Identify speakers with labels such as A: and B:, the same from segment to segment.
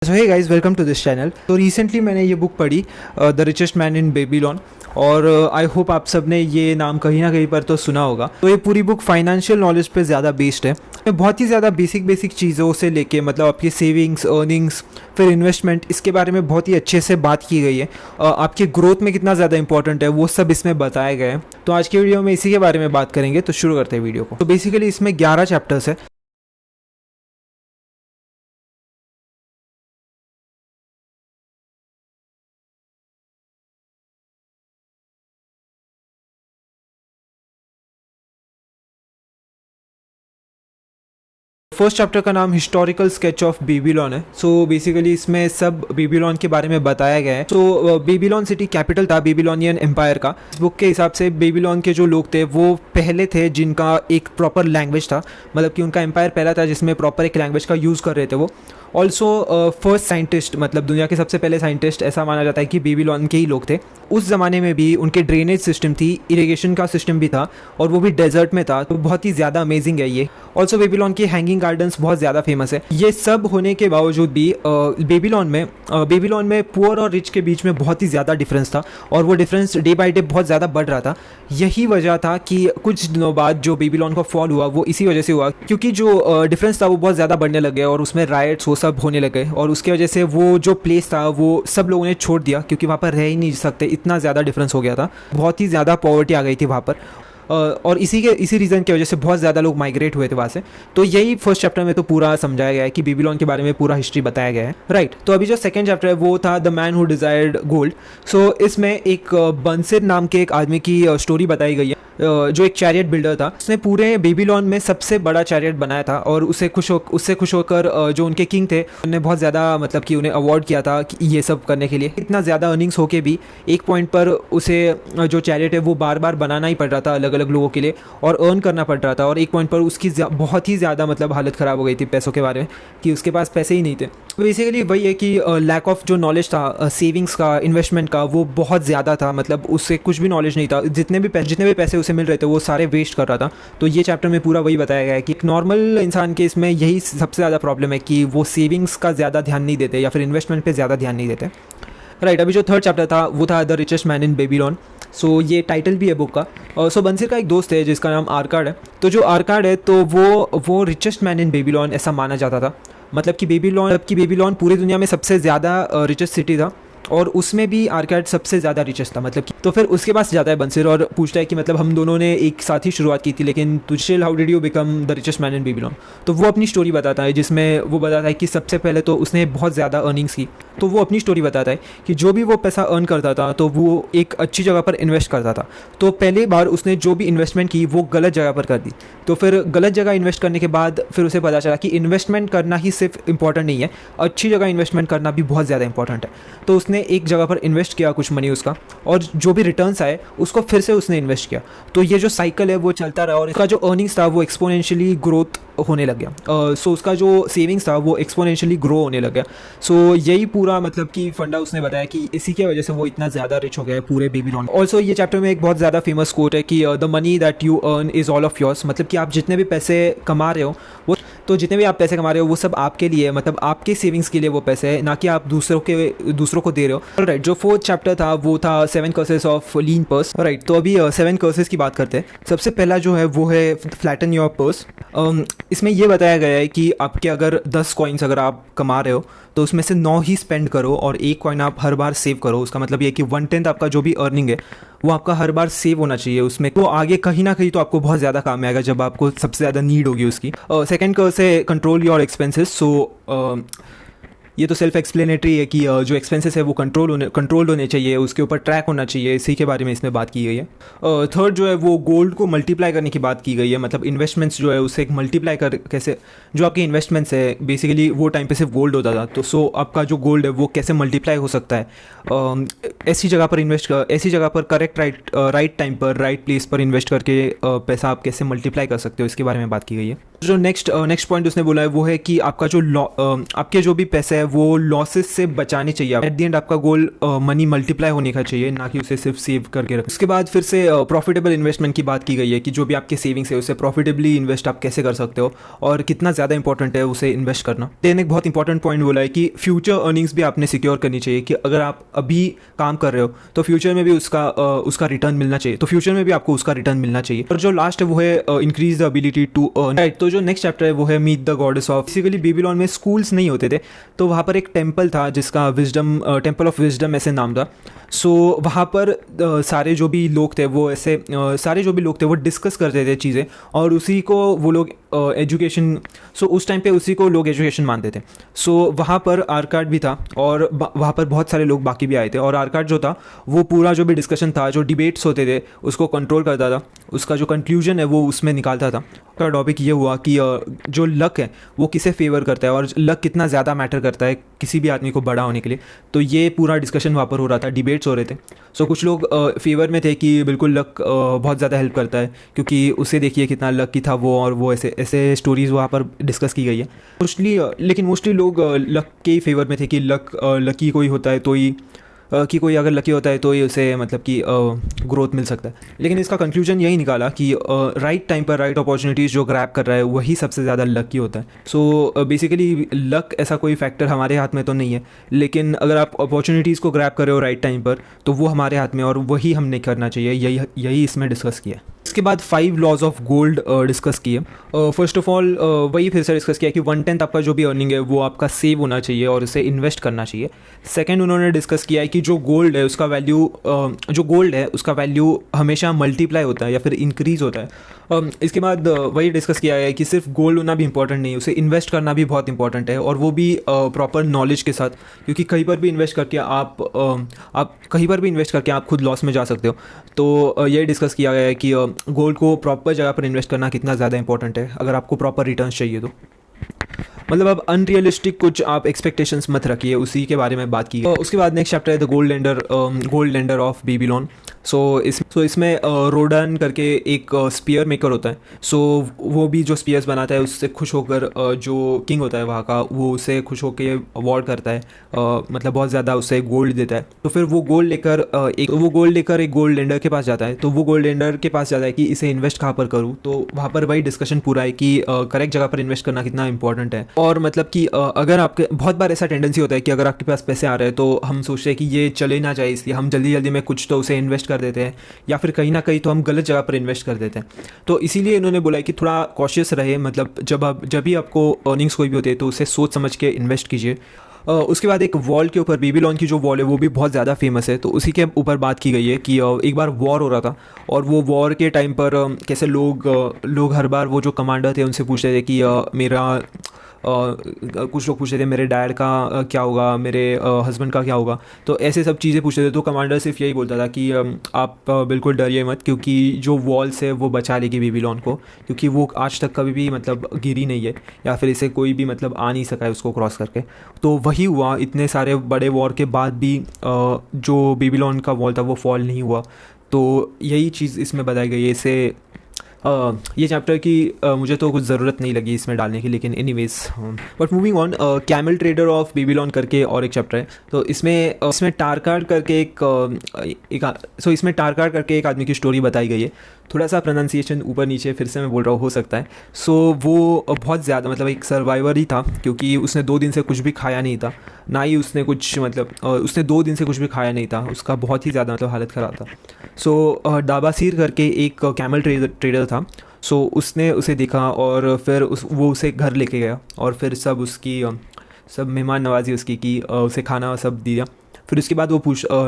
A: So hey guys, welcome to this channel. तो recently मैंने ये बुक पढ़ी, the richest man in Babylon, और आई होप आप सब ने ये नाम कहीं ना कहीं पर तो सुना होगा। तो ये पूरी बुक फाइनेंशियल नॉलेज पे ज़्यादा बेस्ड है। बहुत ही ज़्यादा बेसिक चीज़ों से लेके मतलब आपकी सेविंग्स, अर्निंग्स, फिर इन्वेस्टमेंट, इसके बारे में बहुत ही अच्छे से बात की गई है। आपके ग्रोथ में कितना ज़्यादा इंपॉर्टेंट है वो सब इसमें बताया गया है। तो आज के वीडियो में इसी के बारे में बात करेंगे। तो शुरू करते हैं वीडियो को। तो बेसिकली इसमें 11 चैप्टर्स है। फर्स्ट चैप्टर का नाम हिस्टोरिकल स्केच ऑफ बेबीलोन है। सो बेसिकली इसमें सब बेबीलोन के बारे में बताया गया है। तो बेबीलोन सिटी कैपिटल था बेबीलोनियन एम्पायर का। इस बुक के हिसाब से बेबीलोन के जो लोग थे वो पहले थे जिनका एक प्रॉपर लैंग्वेज था, मतलब कि उनका एम्पायर पहला था जिसमें प्रॉपर एक लैंग्वेज का यूज़ कर रहे थे वो। ऑल्सो फर्स्ट साइंटिस्ट, मतलब दुनिया के सबसे पहले साइंटिस्ट ऐसा माना जाता है कि बेबीलोन के ही लोग थे। उस ज़माने में भी उनके ड्रेनेज सिस्टम थी, इरिगेशन का सिस्टम भी था, और वो भी डेजर्ट में था। तो बहुत ही ज़्यादा अमेजिंग है ये। ऑल्सो बेबीलोन के हैंगिंग गार्डन्स बहुत ज़्यादा फेमस है। ये सब होने के बावजूद भी बेबीलोन में पुअर और रिच के बीच में बहुत ही ज़्यादा डिफरेंस था, और वो डिफरेंस डे बाई डे बहुत ज़्यादा बढ़ रहा था। यही वजह था कि कुछ दिनों बाद जो बेबीलोन का फॉल हुआ वो इसी वजह से हुआ, क्योंकि जो डिफरेंस था वो बहुत ज़्यादा बढ़ने लग गया और उसमें राइट्स वो सब होने लगे, और उसकी वजह से वो जो प्लेस था वो सब लोगों ने छोड़ दिया, क्योंकि वहाँ पर रह ही नहीं सकते, इतना ज़्यादा डिफरेंस हो गया था। बहुत ही ज़्यादा पॉवर्टी आ गई थी वहाँ पर, और इसी रीज़न की वजह से बहुत ज़्यादा लोग माइग्रेट हुए थे वहाँ से। तो यही फर्स्ट चैप्टर में तो पूरा समझाया गया है कि बेबीलोन के बारे में पूरा हिस्ट्री बताया गया है, राइट। तो अभी जो सेकंड चैप्टर है वो था the man who desired gold. So इसमें एक बंसिर नाम के एक आदमी की स्टोरी बताई गई है, जो एक चैरियट बिल्डर था। उसने पूरे बेबीलोन में सबसे बड़ा चैरियट बनाया था, और उससे खुश होकर जो उनके किंग थे उन्होंने बहुत ज़्यादा मतलब कि उन्हें अवार्ड किया था कि ये सब करने के लिए। इतना ज़्यादा अर्निंग्स होके भी एक पॉइंट पर उसे जो चैरियट है वो बार बार बनाना ही पड़ रहा था अलग अलग लोगों के लिए, और अर्न करना पड़ रहा था। और एक पॉइंट पर उसकी बहुत ही ज़्यादा मतलब हालत ख़राब हो गई थी पैसों के बारे में, कि उसके पास पैसे ही नहीं थे। तो बेसिकली वही है कि लैक ऑफ जो नॉलेज था सेविंग्स का, इन्वेस्टमेंट का, वो बहुत ज़्यादा था। मतलब उससे कुछ भी नॉलेज नहीं था। जितने भी पैसे उसे मिल रहे थे वो सारे वेस्ट कर रहा था। तो ये चैप्टर में पूरा वही बताया गया है कि एक नॉर्मल इंसान के इसमें यही सबसे ज़्यादा प्रॉब्लम है कि वो सेविंग्स का ज़्यादा ध्यान नहीं देते या फिर इन्वेस्टमेंट पे ज़्यादा ध्यान नहीं देते, राइट। अभी जो थर्ड चैप्टर था वो था the richest man in Babylon. So ये टाइटल भी है बुक का। सो बंसिर का एक दोस्त है जिसका नाम आर्काड है। तो जो आर्काड है तो वो रिचेस्ट मैन इन बेबीलोन ऐसा माना जाता था। मतलब कि बेबीलोन पूरी दुनिया में सबसे ज़्यादा रिचेस्ट सिटी था, और उसमें भी आर्काड सबसे ज़्यादा रिचेस्ट था। मतलब कि तो फिर उसके पास जाता है बंसिर और पूछता है कि मतलब हम दोनों ने एक साथ ही शुरुआत की थी, लेकिन तुझे how did you become the richest man in Babylon. तो वो अपनी स्टोरी बताता है, जिसमें वो बताता है कि सबसे पहले तो उसने बहुत ज़्यादा अर्निंग्स की। तो वो अपनी स्टोरी बताता है कि जो भी वो पैसा अर्न करता था तो वो एक अच्छी जगह पर इन्वेस्ट करता था। तो पहली बार उसने जो भी इन्वेस्टमेंट की वो गलत जगह पर कर दी। तो फिर गलत जगह इन्वेस्ट करने के बाद फिर उसे पता चला कि इन्वेस्टमेंट करना ही सिर्फ इंपॉर्टेंट नहीं है, अच्छी जगह इन्वेस्टमेंट करना भी बहुत ज़्यादा इंपॉर्टेंट है। तो उसने एक जगह पर इन्वेस्ट किया कुछ मनी उसका, और जो भी रिटर्न्स आए उसको फिर से उसने इन्वेस्ट किया। तो ये जो साइकिल है वो चलता रहा, और इसका जो अर्निंग्स था वो एक्सपोनेंशियली ग्रोथ होने लग गया। सो उसका जो सेविंग्स था वो एक्सपोनेंशियली ग्रो होने लग गया। सो यही पूरा मतलब कि फंडा उसने बताया कि इसी की वजह से वो इतना ज़्यादा रिच हो गया है पूरे बेबीलोन। ऑल्सो ये चैप्टर में एक बहुत ज़्यादा फेमस कोट है कि the money that you earn is all of yours. मतलब कि आप जितने भी पैसे कमा रहे हो वो सब आपके लिए, मतलब आपके सेविंग्स के लिए वो पैसे है, ना कि आप दूसरों को दे रहे हो, राइट। जो फोर्थ चैप्टर था वो था 7 curses of lean purse, right. तो अभी 7 कर्सेस की बात करते हैं। सबसे पहला जो है वो है फ्लैटन योर पर्स। इसमें ये बताया गया है कि आपके अगर 10 कॉइन्स अगर आप कमा रहे हो तो उसमें से 9 ही स्पेंड करो, और एक कॉइन आप हर बार सेव करो। उसका मतलब ये कि 1/10 आपका जो भी अर्निंग है वो आपका हर बार सेव होना चाहिए उसमें। तो आगे कहीं ना कहीं तो आपको बहुत ज़्यादा काम आएगा जब आपको सबसे ज़्यादा नीड होगी उसकी। सेकंड कर्स है कंट्रोल योर एक्सपेंसेस। सो ये तो सेल्फ एक्सप्लेनेटरी है कि जो एक्सपेंसेस है वो कंट्रोल होने चाहिए, उसके ऊपर ट्रैक होना चाहिए, इसी के बारे में इसमें बात की गई है। थर्ड जो है वो गोल्ड को मल्टीप्लाई करने की बात की गई है। मतलब इन्वेस्टमेंट्स जो है उससे एक मल्टीप्लाई कर कैसे, जो आपके इन्वेस्टमेंट्स है बेसिकली वो टाइम पे सिर्फ गोल्ड होता था, तो सो आपका जो गोल्ड है वो कैसे मल्टीप्लाई हो सकता है। ऐसी जगह पर करेक्ट राइट टाइम पर राइट प्लेस पर इन्वेस्ट करके पैसा आप कैसे मल्टीप्लाई कर सकते हो, इसके बारे में बात की गई है। जो नेक्स्ट पॉइंट उसने बोला है वो है कि आपका जो आपके जो भी पैसे है वो लॉसेस से बचाने चाहिए। एट द एंड आपका गोल मनी मल्टीप्लाई होने का चाहिए, ना कि उसे सिर्फ सेव करके रखें। उसके बाद फिर से प्रॉफिटेबल इन्वेस्टमेंट की बात की गई है कि जो भी आपके सेविंग्स है उसे प्रॉफिटेबली इन्वेस्ट आप कैसे कर सकते हो और कितना ज़्यादा इंपॉर्टेंट है उसे इन्वेस्ट करना। देन एक बहुत इंपॉर्टेंट पॉइंट बोला है कि फ्यूचर अर्निंग्स भी आपने सिक्योर करनी चाहिए, कि अगर आप अभी काम कर रहे हो तो फ्यूचर में भी उसका रिटर्न मिलना चाहिए, तो फ्यूचर में भी आपको उसका रिटर्न मिलना चाहिए। और जो लास्ट है वो है increase the ability to earn. Right, तो जो नेक्स्ट चैप्टर है वो है meet the goddess of. Basically Babylon में स्कूल्स नहीं होते थे, तो वहाँ पर एक टेम्पल था जिसका विजडम, टेम्पल ऑफ विजडम ऐसे नाम था। सो वहाँ पर सारे जो भी लोग थे वो ऐसे सारे जो भी लोग थे वो डिस्कस करते थे चीज़ें, और उसी को वो लोग एजुकेशन, सो उस टाइम पे उसी को लोग एजुकेशन मानते थे। सो वहाँ पर आर्काड भी था और वहाँ पर बहुत सारे लोग बाकी भी आए थे, और आर्काड जो था वो पूरा जो भी डिस्कशन था, जो डिबेट्स होते थे उसको कंट्रोल करता था, उसका जो कंक्लूजन है वो उसमें निकालता था। का टॉपिक ये हुआ कि जो लक है वो किसे फेवर करता है और लक कितना ज़्यादा मैटर करता है किसी भी आदमी को बड़ा होने के लिए। तो ये पूरा डिस्कशन वहाँ पर हो रहा था, डिबेट्स हो रहे थे। सो कुछ लोग फेवर में थे कि बिल्कुल लक बहुत ज़्यादा हेल्प करता है, क्योंकि उसे देखिए कितना लकी था वो, और वो ऐसे ऐसे स्टोरीज़ वहाँ पर डिस्कस की गई है लेकिन मोस्टली लोग लक के ही फेवर में थे कि लकी कोई होता है तो ही कि कोई अगर लकी होता है तो ही उसे मतलब कि ग्रोथ मिल सकता है। लेकिन इसका कंक्लूजन यही निकाला कि राइट टाइम पर राइट अपॉर्चुनिटीज़ जो ग्रैब कर रहा है वही सबसे ज़्यादा लकी होता है। सो बेसिकली लक ऐसा कोई फैक्टर हमारे हाथ में तो नहीं है, लेकिन अगर आप अपॉर्चुनिटीज़ को ग्रैब कर रहे हो राइट टाइम पर तो वो हमारे हाथ में, और वही हमने करना चाहिए। यही इसमें डिस्कस किया। इसके बाद 5 लॉज ऑफ गोल्ड डिस्कस किए। फर्स्ट ऑफ ऑल वही फिर से डिस्कस किया कि 1/10 आपका जो भी अर्निंग है वो आपका सेव होना चाहिए और उसे इन्वेस्ट करना चाहिए। सेकंड उन्होंने डिस्कस किया है कि जो गोल्ड है उसका वैल्यू हमेशा मल्टीप्लाई होता है या फिर इंक्रीज़ होता है। इसके बाद वही डिस्कस किया है कि सिर्फ गोल्ड होना भी इंपॉर्टेंट नहीं है, उसे इन्वेस्ट करना भी बहुत इंपॉर्टेंट है, और वो भी प्रॉपर नॉलेज के साथ, क्योंकि कहीं पर भी इन्वेस्ट करके आप खुद लॉस में जा सकते हो। तो ये डिस्कस किया गया है कि गोल्ड को प्रॉपर जगह पर इन्वेस्ट करना कितना ज़्यादा इंपॉर्टेंट है अगर आपको प्रॉपर रिटर्न्स चाहिए तो। मतलब अब अनरियलिस्टिक कुछ आप एक्सपेक्टेशंस मत रखिए, उसी के बारे में बात की है। उसके बाद नेक्स्ट चैप्टर है the gold lender of Babylon. So इसमें रोडन करके एक स्पीयर मेकर होता है। सो वो भी जो स्पीयर्स बनाता है उससे खुश होकर जो किंग होता है वहाँ का, वो उसे खुश होकर अवार्ड करता है, मतलब बहुत ज़्यादा उसे गोल्ड देता है। तो फिर वो गोल्ड लेकर एक गोल्ड लैंडर के पास जाता है। तो वो गोल्ड लैंडर के पास जाता है कि इसे इन्वेस्ट कहाँ पर करूँ। तो वहाँ पर वही डिस्कशन पूरा है कि करेक्ट जगह पर इन्वेस्ट करना कितना इंपॉर्टेंट है। और मतलब कि अगर आपके बहुत बार ऐसा टेंडेंसी होता है कि अगर आपके पास पैसे आ रहे हैं तो हम सोचते हैं कि ये चले ना जाए, इसलिए हम जल्दी जल्दी में कुछ तो उसे इन्वेस्ट कर देते हैं, या फिर कहीं ना कहीं तो हम गलत जगह पर इन्वेस्ट कर देते हैं। तो इसीलिए इन्होंने बोला है कि थोड़ा कॉशियस रहे, मतलब जब भी आपको अर्निंग्स कोई भी होती है तो उसे सोच समझ के इन्वेस्ट कीजिए। उसके बाद एक वॉल के ऊपर, बेबीलोन की जो वॉल है वो भी बहुत ज़्यादा फेमस है, तो उसी के ऊपर बात की गई है कि एक बार वॉर हो रहा था, और वो वॉर के टाइम पर कैसे लोग हर बार वो जो कमांडर थे उनसे पूछते थे कि कुछ लोग पूछते थे मेरे डैड का क्या होगा, मेरे हस्बैंड का क्या होगा। तो ऐसे सब चीज़ें पूछते थे। तो कमांडर सिर्फ यही बोलता था कि आप बिल्कुल डरिए मत, क्योंकि जो वॉल्स है वो बचा लेगी बेबीलोन को, क्योंकि वो आज तक कभी भी मतलब गिरी नहीं है, या फिर इसे कोई भी मतलब आ नहीं सका है उसको क्रॉस करके। तो वही हुआ, इतने सारे बड़े वॉर के बाद भी जो बेबीलोन का वॉल था वो फॉल नहीं हुआ। तो यही चीज़ इसमें बताई गई है। इसे ये चैप्टर की मुझे तो कुछ ज़रूरत नहीं लगी इसमें डालने की, लेकिन anyways but moving on, camel trader of Babylon करके और एक चैप्टर है। तो इसमें टारकार्ड करके इसमें टारकार्ड करके एक आदमी की स्टोरी बताई गई है। थोड़ा सा प्रोनाउंसिएशन ऊपर नीचे फिर से मैं बोल रहा हूँ, हो सकता है। सो वो बहुत ज़्यादा मतलब एक सर्वाइवर ही था, क्योंकि उसने 2 दिन से कुछ भी खाया नहीं था, ना ही उसने कुछ मतलब उसने 2 दिन से कुछ भी खाया नहीं था, उसका बहुत ही ज़्यादा मतलब हालत ख़राब था। सो डाबासीर करके एक कैमल ट्रेडर था। सो उसने उसे देखा और फिर वो उसे घर लेके गया, और फिर सब मेहमान नवाजी उसकी की, उसे खाना सब दिया। फिर उसके बाद वो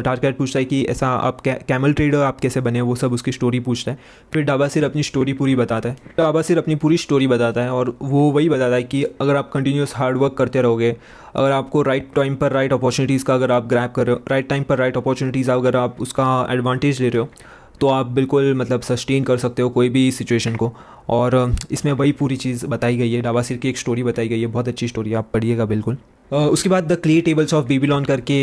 A: टारकार्ड पूछता है कि ऐसा आप कैमल ट्रेडर आप कैसे बने, वो सब उसकी स्टोरी पूछता है। फिर डाबासीर अपनी स्टोरी पूरी बताता है। डाबासीर अपनी पूरी स्टोरी बताता है, और वो वही बताता है कि अगर आप कंटिन्यूस हार्ड वर्क करते रहोगे, अगर आपको राइट टाइम पर राइट अपॉर्चुनिटीज़ का अगर आप ग्रैब कर रहे हो, राइट टाइम पर राइट अपॉर्चुनिटीज़ अगर आप उसका एडवांटेज ले रहे हो, तो आप बिल्कुल मतलब सस्टेन कर सकते हो कोई भी सिचुएशन को। और इसमें वही पूरी चीज़ बताई गई है, डाबासीर की एक स्टोरी बताई गई है, बहुत अच्छी स्टोरी, आप पढ़िएगा बिल्कुल। उसके बाद the clay tables of Babylon करके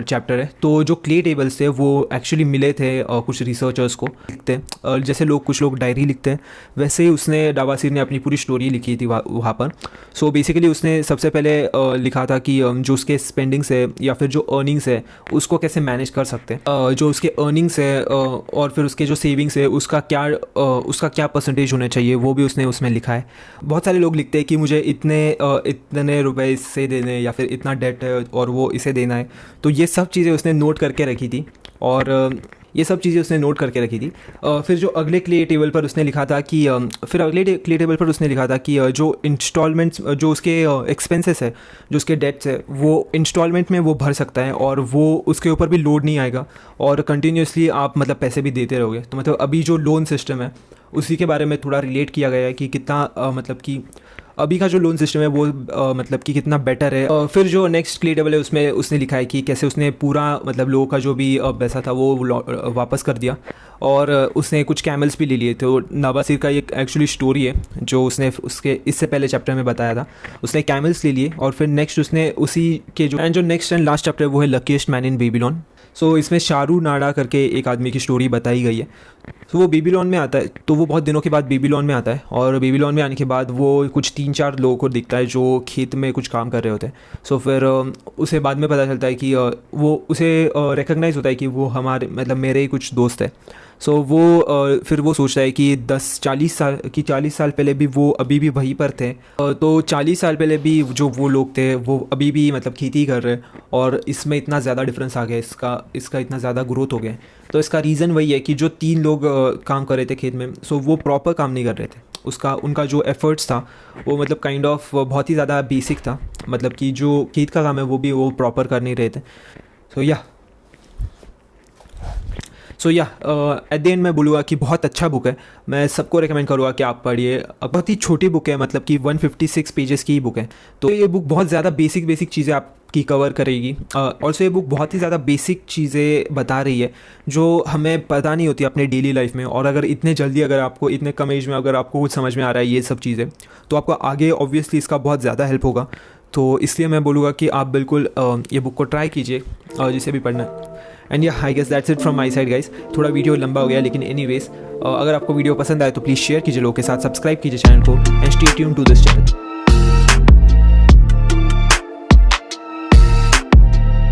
A: चैप्टर है। तो जो क्ले टेबल्स थे वो एक्चुअली मिले थे कुछ रिसर्चर्स को लिखते हैं, जैसे कुछ लोग डायरी लिखते हैं, वैसे ही उसने डावासीर ने अपनी पूरी स्टोरी लिखी थी वहाँ पर। सो बेसिकली उसने सबसे पहले लिखा था कि जो उसके स्पेंडिंग्स है या फिर जो अर्निंग्स है उसको कैसे मैनेज कर सकते हैं, जो उसके अर्निंग्स है और फिर उसके जो सेविंग्स है उसका क्या परसेंटेज होना चाहिए वो भी उसने उसमें लिखा है। बहुत सारे लोग लिखते हैं कि मुझे इतने रुपए इससे देने या फिर इतना डेट है और वो इसे देना है, तो ये सब चीज़ें उसने नोट करके रखी थी फिर जो अगले क्ले टेबल पर उसने लिखा था कि जो इंस्टॉलमेंट्स, जो उसके एक्सपेंसेस है, जो उसके डेट्स है, वो इंस्टॉलमेंट में वो भर सकता है और वो उसके ऊपर भी लोड नहीं आएगा और कंटिन्यूसली आप मतलब पैसे भी देते रहोगे। तो मतलब अभी जो लोन सिस्टम है उसी के बारे में थोड़ा रिलेट किया गया है कि कितना मतलब कि अभी का जो लोन सिस्टम है वो मतलब कि कितना बेटर है। फिर जो नेक्स्ट क्ले टेबल है उसमें उसने लिखा है कि कैसे उसने पूरा मतलब लोगों का जो भी पैसा था वो वापस कर दिया और उसने कुछ कैमल्स भी ले लिए। तो नाबासीर का एक एक्चुअली स्टोरी है जो उसने उसके इससे पहले चैप्टर में बताया था। उसने कैमल्स ले लिए और फिर नेक्स्ट उसने उसी के जो नेक्स्ट एंड लास्ट चैप्टर वो है luckiest man in Babylon. So इसमें शारू नाडा करके एक आदमी की स्टोरी बताई गई है। तो वो बेबीलोन में आता है, तो वो बहुत दिनों के बाद बेबीलोन में आता है और बेबीलोन में आने के बाद वो कुछ 3-4 लोगों को दिखता है जो खेत में कुछ काम कर रहे होते हैं। सो फिर उसे बाद में पता चलता है कि वो उसे रिकग्नाइज़ होता है कि वो हमारे मतलब मेरे ही कुछ दोस्त है। सो वो फिर वो सोचता है कि 40 साल पहले भी वो अभी भी वहीं पर थे, तो 40 साल पहले भी जो वो लोग थे वो अभी भी मतलब खेती कर रहे हैं और इसमें इतना ज़्यादा डिफरेंस आ गया, इसका इतना ज़्यादा ग्रोथ हो गया। तो इसका रीज़न वही है कि जो 3 लोग काम कर रहे थे खेत में, सो वो प्रॉपर काम नहीं कर रहे थे। उनका जो एफर्ट्स था वो मतलब काइंड ऑफ बहुत ही ज़्यादा बेसिक था, मतलब कि जो खेत का काम है वो भी वो प्रॉपर कर नहीं रहे थे। सो एट द एंड मैं बोलूँगा कि बहुत अच्छा बुक है, मैं सबको रेकमेंड करूँगा कि आप पढ़िए। बहुत ही छोटी बुक है, मतलब कि 156 पेजेस की ही बुक है। तो ये बुक बहुत ज़्यादा बेसिक चीज़ें आपकी कवर करेगी। ऑल्सो ये बुक बहुत ही ज़्यादा बेसिक चीज़ें बता रही है जो हमें पता नहीं होती अपने डेली लाइफ में। और अगर इतने जल्दी अगर आपको इतने कम एज में अगर आपको कुछ समझ में आ रहा है ये सब चीज़ें, तो आपको आगे ऑब्वियसली इसका बहुत ज़्यादा हेल्प होगा। तो इसलिए मैं बोलूँगा कि आप बिल्कुल ये बुक को ट्राई कीजिए जिसे भी पढ़ना है। And I guess that's it from my side guys. थोड़ा वीडियो लंबा हो गया लेकिन एनीवेज, अगर आपको वीडियो पसंद आए तो प्लीज़ शेयर कीजिए लोगों के साथ, सब्सक्राइब कीजिए चैनल को and stay tuned to this channel.